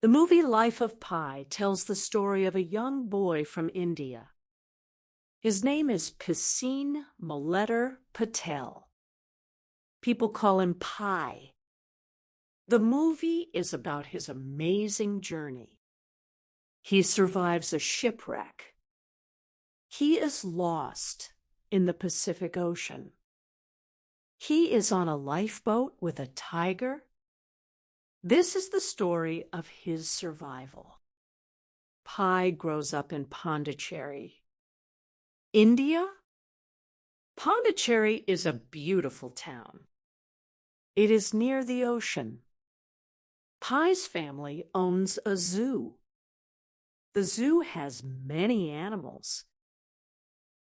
The movie Life of Pi tells the story of a young boy from India. His name is Pisin Maletter Patel. People call him Pi. The movie is about his amazing journey. He survives a shipwreck. He is lost in the Pacific Ocean. He is on a lifeboat with a tiger. This is the story of his survival. Pi grows up in Pondicherry. India? Pondicherry is a beautiful town. It is near the ocean. Pi's family owns a zoo. The zoo has many animals.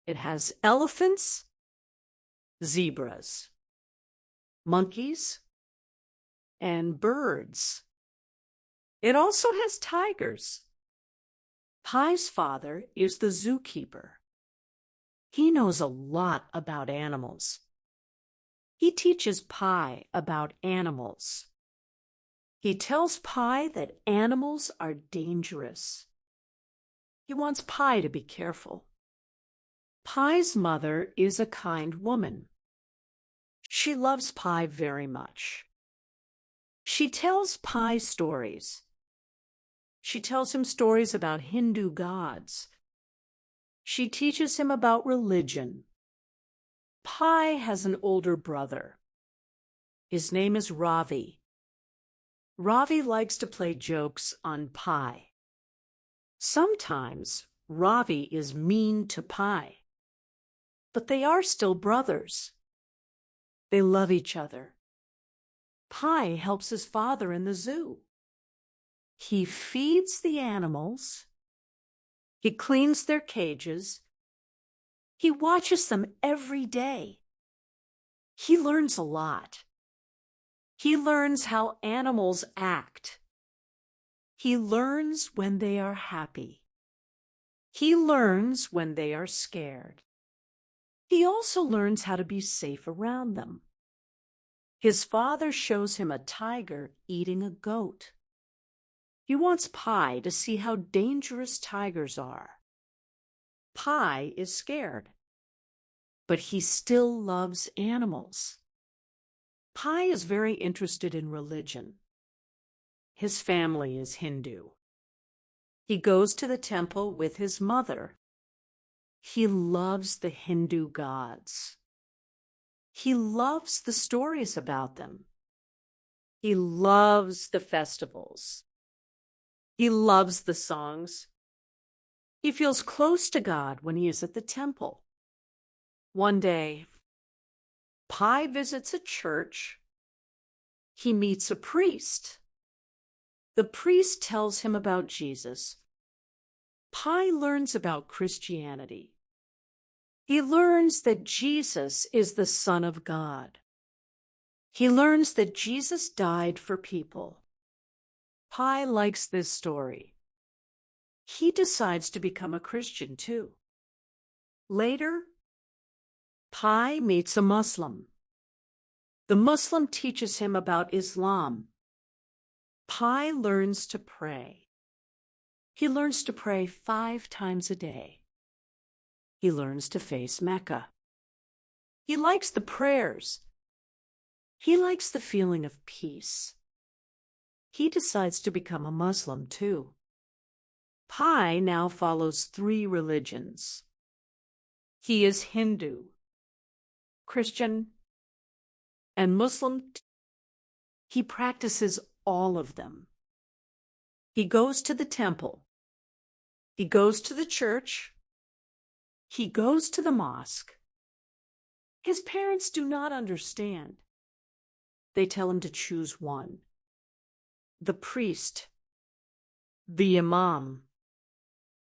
It has elephants, zebras, monkeys, and birds. It also has tigers. Pi's father is the zookeeper. He knows a lot about animals. He teaches Pi about animals. He tells Pi that animals are dangerous. He wants Pi to be careful. Pi's mother is a kind woman. She loves Pi very much. She tells Pi stories. She tells him stories about Hindu gods. She teaches him about religion. Pi has an older brother. His name is Ravi. Ravi likes to play jokes on Pi. Sometimes Ravi is mean to Pi, but they are still brothers. They love each other. Pi helps his father in the zoo. He feeds the animals. He cleans their cages. He watches them every day. He learns a lot. He learns how animals act. He learns when they are happy. He learns when they are scared. He also learns how to be safe around them. His father shows him a tiger eating a goat. He wants Pi to see how dangerous tigers are. Pi is scared, but he still loves animals. Pi is very interested in religion. His family is Hindu. He goes to the temple with his mother. He loves the Hindu gods. He loves the stories about them. He loves the festivals. He loves the songs. He feels close to God when he is at the temple. One day, Pi visits a church. He meets a priest. The priest tells him about Jesus. Pi learns about Christianity. He learns that Jesus is the Son of God. He learns that Jesus died for people. Pi likes this story. He decides to become a Christian too. Later, Pi meets a Muslim. The Muslim teaches him about Islam. Pi learns to pray. He learns to pray 5 times a day. He learns to face Mecca. He likes the prayers. He likes the feeling of peace. He decides to become a Muslim too. Pi now follows 3 religions. He is Hindu, Christian, and Muslim. He practices all of them. He goes to the temple. He goes to the church. He goes to the mosque. His parents do not understand. They tell him to choose one. The priest, the imam,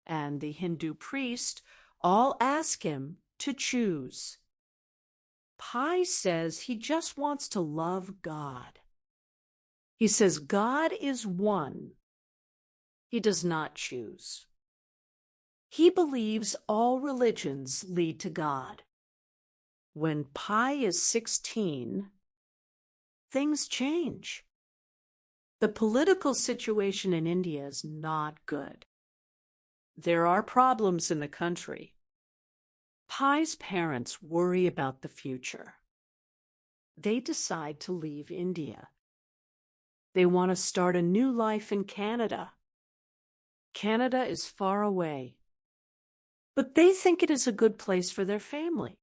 and the Hindu priest all ask him to choose. Pi says he just wants to love God. He says God is one. He does not choose. He believes all religions lead to God. When Pi is 16, things change. The political situation in India is not good. There are problems in the country. Pi's parents worry about the future. They decide to leave India. They want to start a new life in Canada. Canada is far away, but they think it is a good place for their family.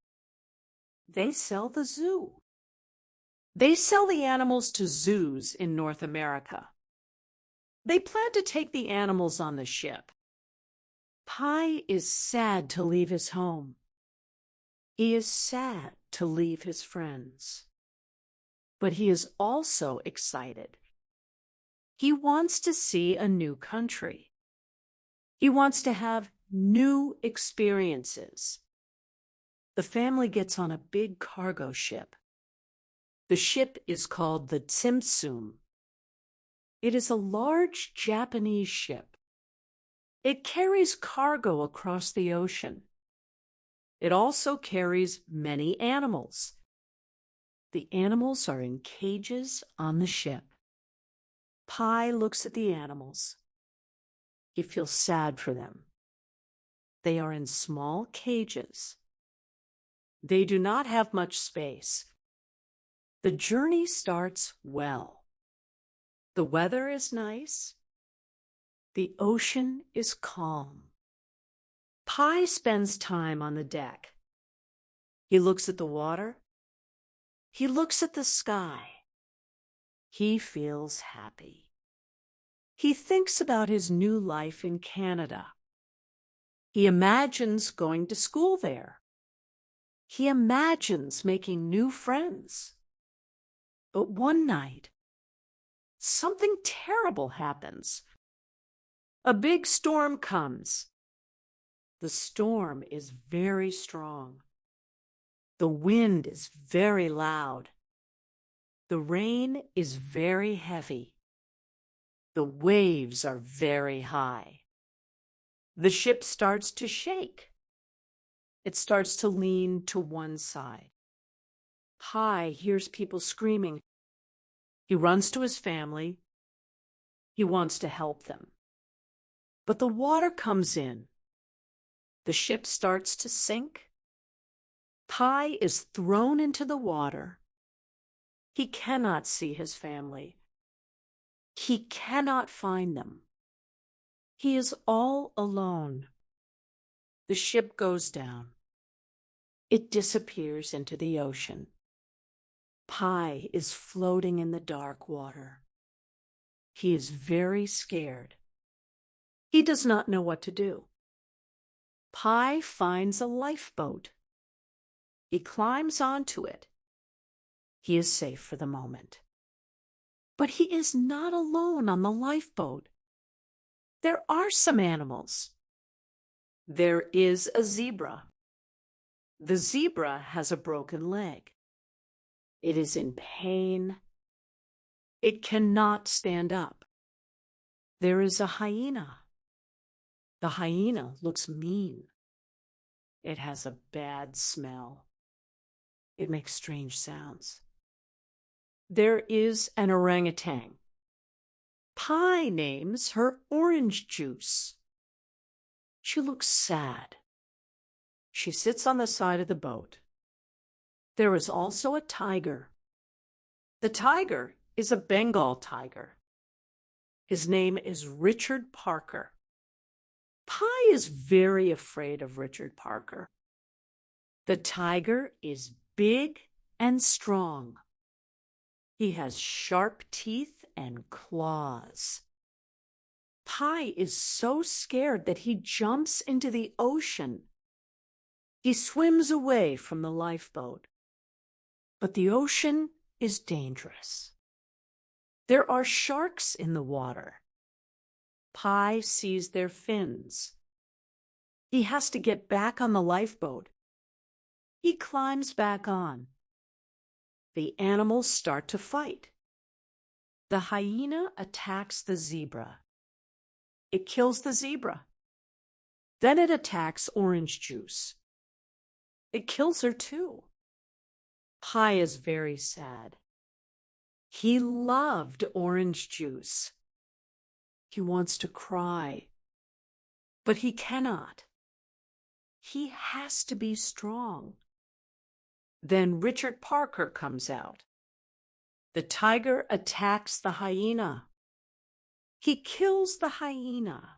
They sell the zoo. They sell the animals to zoos in North America. They plan to take the animals on the ship. Pi is sad to leave his home. He is sad to leave his friends. But he is also excited. He wants to see a new country. He wants to have new experiences. The family gets on a big cargo ship. The ship is called the Tsimtsum. It is a large Japanese ship. It carries cargo across the ocean. It also carries many animals. The animals are in cages on the ship. Pi looks at the animals. He feels sad for them. They are in small cages. They do not have much space. The journey starts well. The weather is nice. The ocean is calm. Pi spends time on the deck. He looks at the water. He looks at the sky. He feels happy. He thinks about his new life in Canada. He imagines going to school there. He imagines making new friends. But one night, something terrible happens. A big storm comes. The storm is very strong. The wind is very loud. The rain is very heavy. The waves are very high. The ship starts to shake. It starts to lean to one side. Pi hears people screaming. He runs to his family. He wants to help them. But the water comes in. The ship starts to sink. Pi is thrown into the water. He cannot see his family. He cannot find them. He is all alone. The ship goes down. It disappears into the ocean. Pi is floating in the dark water. He is very scared. He does not know what to do. Pi finds a lifeboat. He climbs onto it. He is safe for the moment. But he is not alone on the lifeboat. There are some animals. There is a zebra. The zebra has a broken leg. It is in pain. It cannot stand up. There is a hyena. The hyena looks mean. It has a bad smell. It makes strange sounds. There is an orangutan. Pi names her orange juice. She looks sad. She sits on the side of the boat. There is also a tiger. The tiger is a Bengal tiger. His name is Richard Parker. Pi is very afraid of Richard Parker. The tiger is big and strong. He has sharp teeth and claws. Pi is so scared that he jumps into the ocean. He swims away from the lifeboat. But the ocean is dangerous. There are sharks in the water. Pi sees their fins. He has to get back on the lifeboat. He climbs back on. The animals start to fight. The hyena attacks the zebra. It kills the zebra. Then it attacks Orange Juice. It kills her too. Pi is very sad. He loved orange juice. He wants to cry, but he cannot. He has to be strong. Then Richard Parker comes out. The tiger attacks the hyena. He kills the hyena.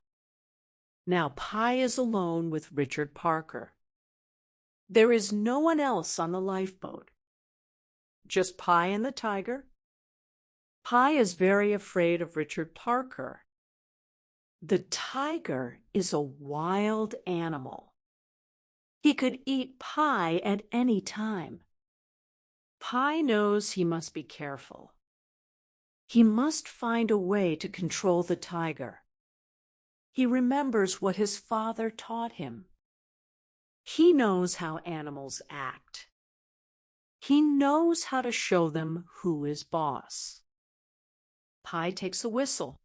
Now Pi is alone with Richard Parker. There is no one else on the lifeboat. Just Pi and the tiger. Pi is very afraid of Richard Parker. The tiger is a wild animal. He could eat Pi at any time. Pi knows he must be careful. He must find a way to control the tiger. He remembers what his father taught him. He knows how animals act. He knows how to show them who is boss. Pi takes a whistle.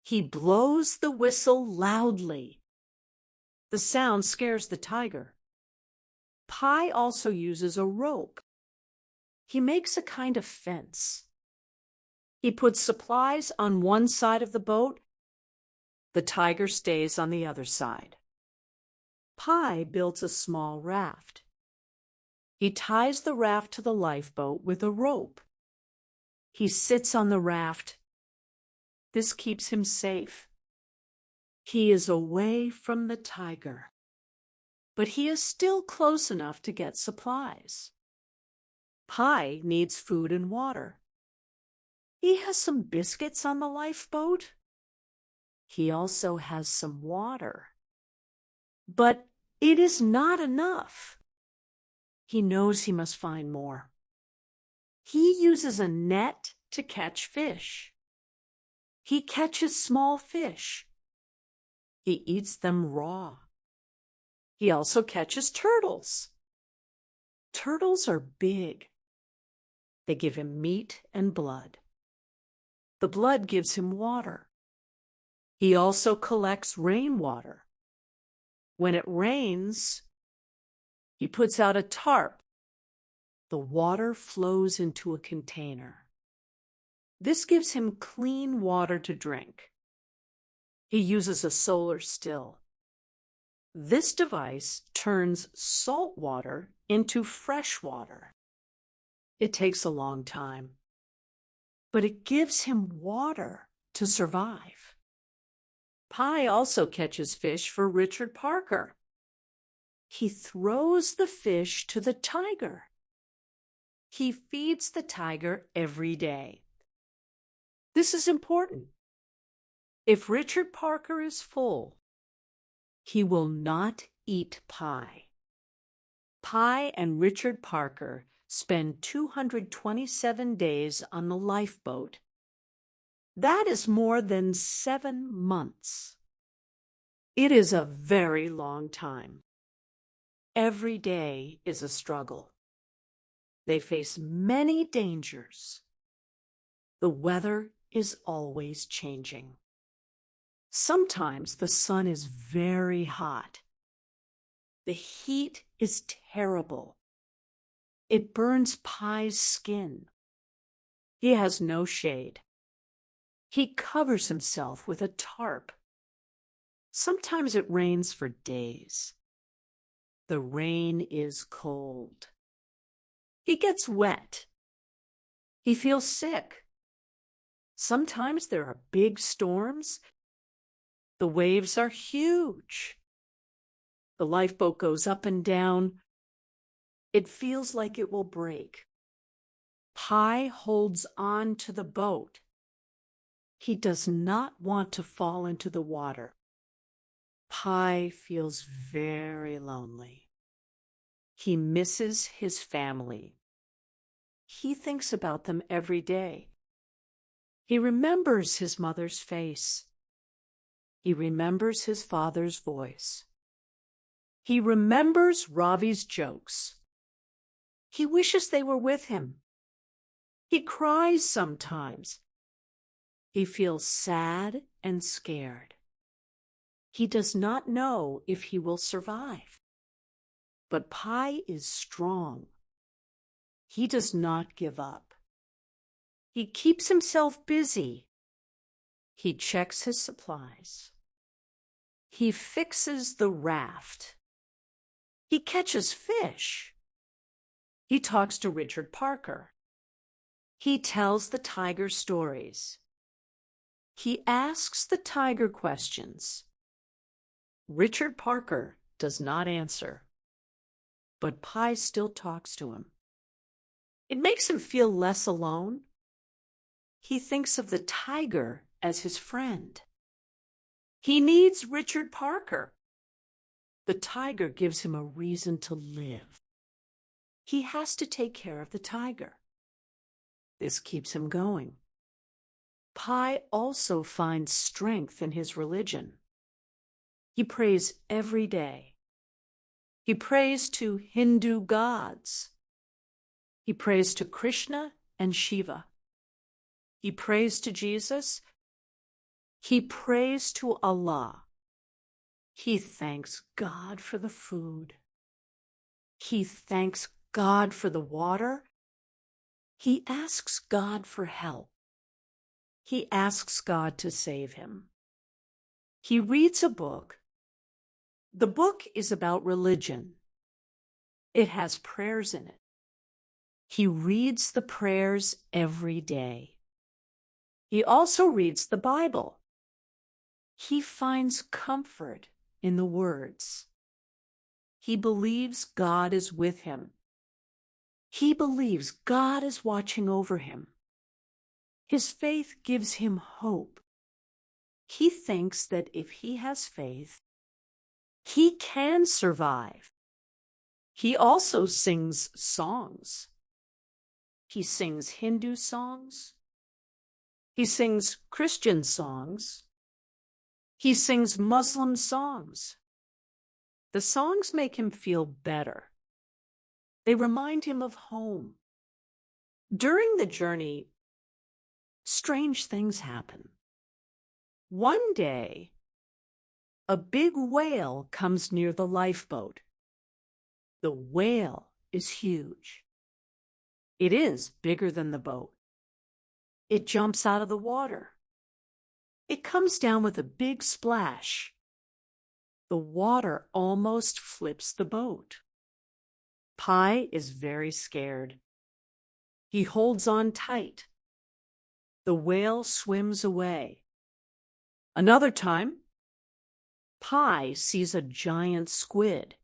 He blows the whistle loudly. The sound scares the tiger. Pi also uses a rope. He makes a kind of fence. He puts supplies on one side of the boat. The tiger stays on the other side. Pi builds a small raft. He ties the raft to the lifeboat with a rope. He sits on the raft. This keeps him safe. He is away from the tiger, but he is still close enough to get supplies. Pi needs food and water. He has some biscuits on the lifeboat. He also has some water. But it is not enough. He knows he must find more. He uses a net to catch fish. He catches small fish. He eats them raw. He also catches turtles. Turtles are big. They give him meat and blood. The blood gives him water. He also collects rainwater. When it rains, he puts out a tarp. The water flows into a container. This gives him clean water to drink. He uses a solar still. This device turns salt water into fresh water. It takes a long time, but it gives him water to survive. Pi also catches fish for Richard Parker. He throws the fish to the tiger. He feeds the tiger every day. This is important. If Richard Parker is full, he will not eat Pi. Pi and Richard Parker spend 227 days on the lifeboat. That is more than 7 months. It is a very long time. Every day is a struggle. They face many dangers. The weather is always changing. Sometimes the sun is very hot. The heat is terrible. It burns Pi's skin. He has no shade. He covers himself with a tarp. Sometimes it rains for days. The rain is cold. He gets wet. He feels sick. Sometimes there are big storms. The waves are huge. The lifeboat goes up and down. It feels like it will break. Pi holds on to the boat. He does not want to fall into the water. Pi feels very lonely. He misses his family. He thinks about them every day. He remembers his mother's face. He remembers his father's voice. He remembers Ravi's jokes. He wishes they were with him. He cries sometimes. He feels sad and scared. He does not know if he will survive. But Pi is strong. He does not give up. He keeps himself busy. He checks his supplies. He fixes the raft. He catches fish. He talks to Richard Parker. He tells the tiger stories. He asks the tiger questions. Richard Parker does not answer, but Pi still talks to him. It makes him feel less alone. He thinks of the tiger as his friend. He needs Richard Parker. The tiger gives him a reason to live. He has to take care of the tiger. This keeps him going. Pi also finds strength in his religion. He prays every day. He prays to Hindu gods. He prays to Krishna and Shiva. He prays to Jesus. He prays to Allah. He thanks God for the food. He thanks God for the water. He asks God for help. He asks God to save him. He reads a book. The book is about religion. It has prayers in it. He reads the prayers every day. He also reads the Bible. He finds comfort in the words. He believes God is with him. He believes God is watching over him. His faith gives him hope. He thinks that if he has faith, he can survive. He also sings songs. He sings Hindu songs. He sings Christian songs. He sings Muslim songs. The songs make him feel better. They remind him of home. During the journey, strange things happen. One day, a big whale comes near the lifeboat. The whale is huge. It is bigger than the boat. It jumps out of the water. It comes down with a big splash. The water almost flips the boat. Pi is very scared. He holds on tight. The whale swims away. Another time, Pi sees a giant squid.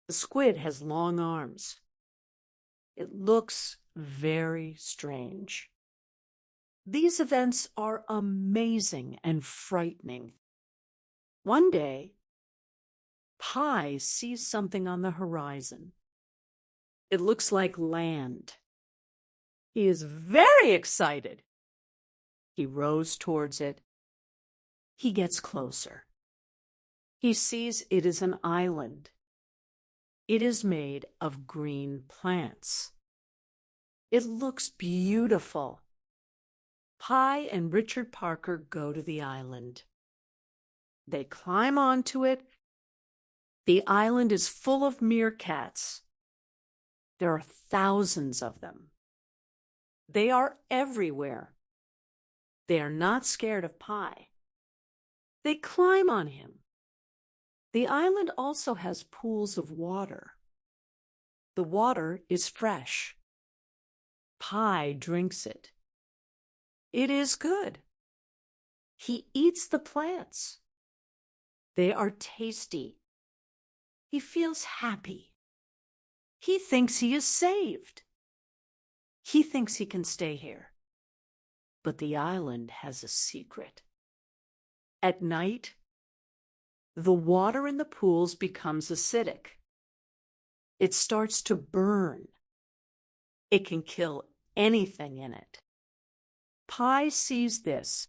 The squid has long arms. It looks very strange. These events are amazing and frightening. One day, Pi sees something on the horizon. It looks like land. He is very excited. He rows towards it. He gets closer. He sees it is an island. It is made of green plants. It looks beautiful. Pi and Richard Parker go to the island. They climb onto it. The island is full of meerkats. There are thousands of them. They are everywhere. They are not scared of Pi. They climb on him. The island also has pools of water. The water is fresh. Pi drinks it. It is good. He eats the plants. They are tasty. He feels happy. He thinks he is saved. He thinks he can stay here. But the island has a secret. At night, the water in the pools becomes acidic. It starts to burn. It can kill anything in it. Pi sees this.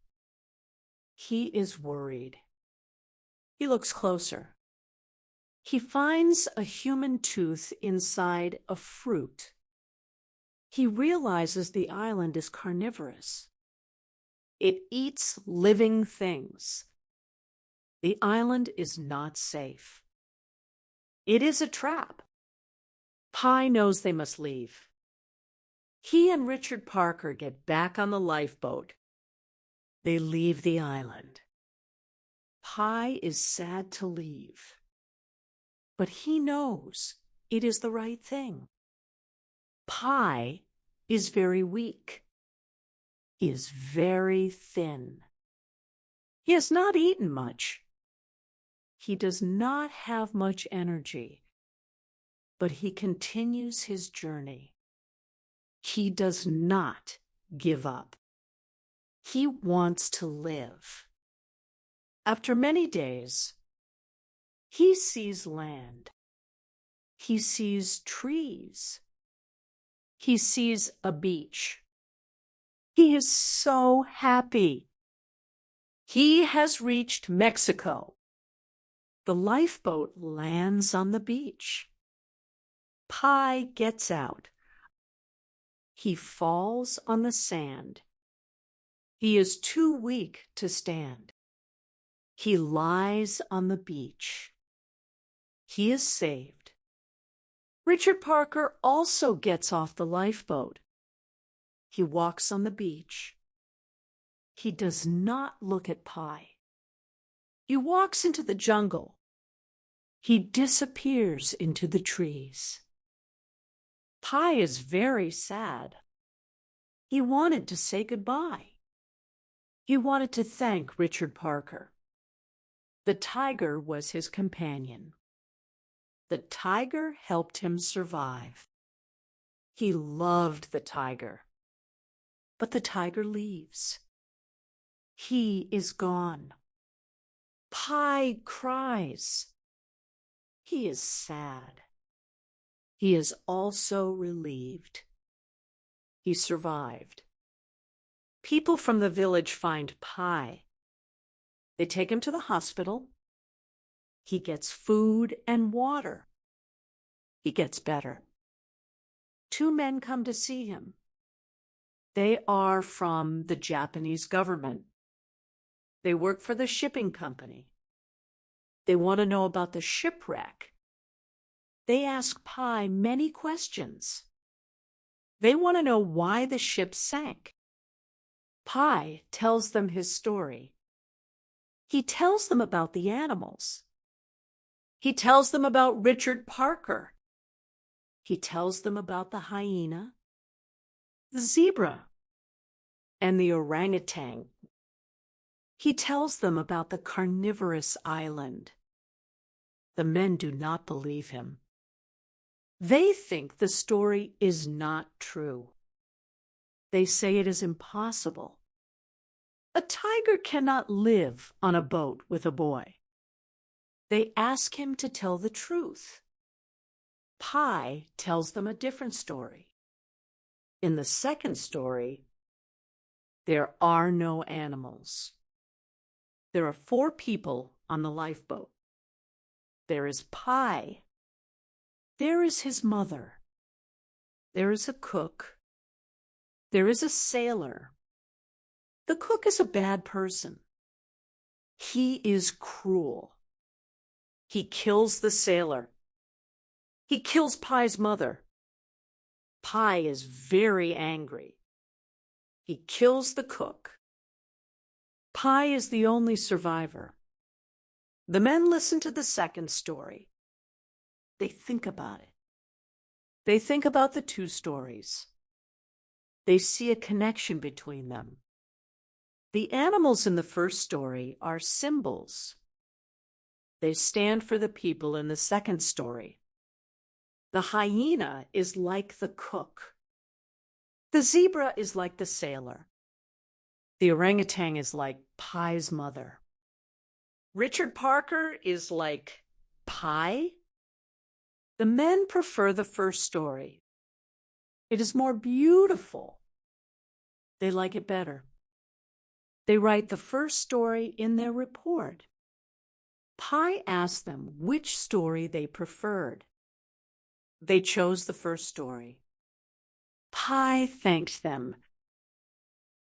He is worried. He looks closer. He finds a human tooth inside a fruit. He realizes the island is carnivorous. It eats living things. The island is not safe. It is a trap. Pi knows they must leave. He and Richard Parker get back on the lifeboat. They leave the island. Pi is sad to leave, but he knows it is the right thing. Pi is very weak. He is very thin. He has not eaten much. He does not have much energy, but he continues his journey. He does not give up. He wants to live. After many days, he sees land. He sees trees. He sees a beach. He is so happy. He has reached Mexico. The lifeboat lands on the beach. Pi gets out. He falls on the sand. He is too weak to stand. He lies on the beach. He is saved. Richard Parker also gets off the lifeboat. He walks on the beach. He does not look at Pi. He walks into the jungle. He disappears into the trees. Pi is very sad. He wanted to say goodbye. He wanted to thank Richard Parker. The tiger was his companion. The tiger helped him survive. He loved the tiger. But the tiger leaves. He is gone. Pi cries. He is sad. He is also relieved. He survived. People from the village find Pi. They take him to the hospital. He gets food and water. He gets better. 2 men come to see him. They are from the Japanese government. They work for the shipping company. They want to know about the shipwreck. They ask Pi many questions. They want to know why the ship sank. Pi tells them his story. He tells them about the animals. He tells them about Richard Parker. He tells them about the hyena, the zebra, and the orangutan. He tells them about the carnivorous island. The men do not believe him. They think the story is not true. They say it is impossible. A tiger cannot live on a boat with a boy. They ask him to tell the truth. Pi tells them a different story. In the second story, there are no animals. There are 4 people on the lifeboat. There is Pi. There is his mother. There is a cook. There is a sailor. The cook is a bad person. He is cruel. He kills the sailor. He kills Pi's mother. Pi is very angry. He kills the cook. Pi is the only survivor. The men listen to the second story. They think about it. They think about the 2 stories. They see a connection between them. The animals in the first story are symbols. They stand for the people in the second story. The hyena is like the cook. The zebra is like the sailor. The orangutan is like Pi's mother. Richard Parker is like Pi. The men prefer the first story. It is more beautiful. They like it better. They write the first story in their report. Pi asked them which story they preferred. They chose the first story. Pi thanked them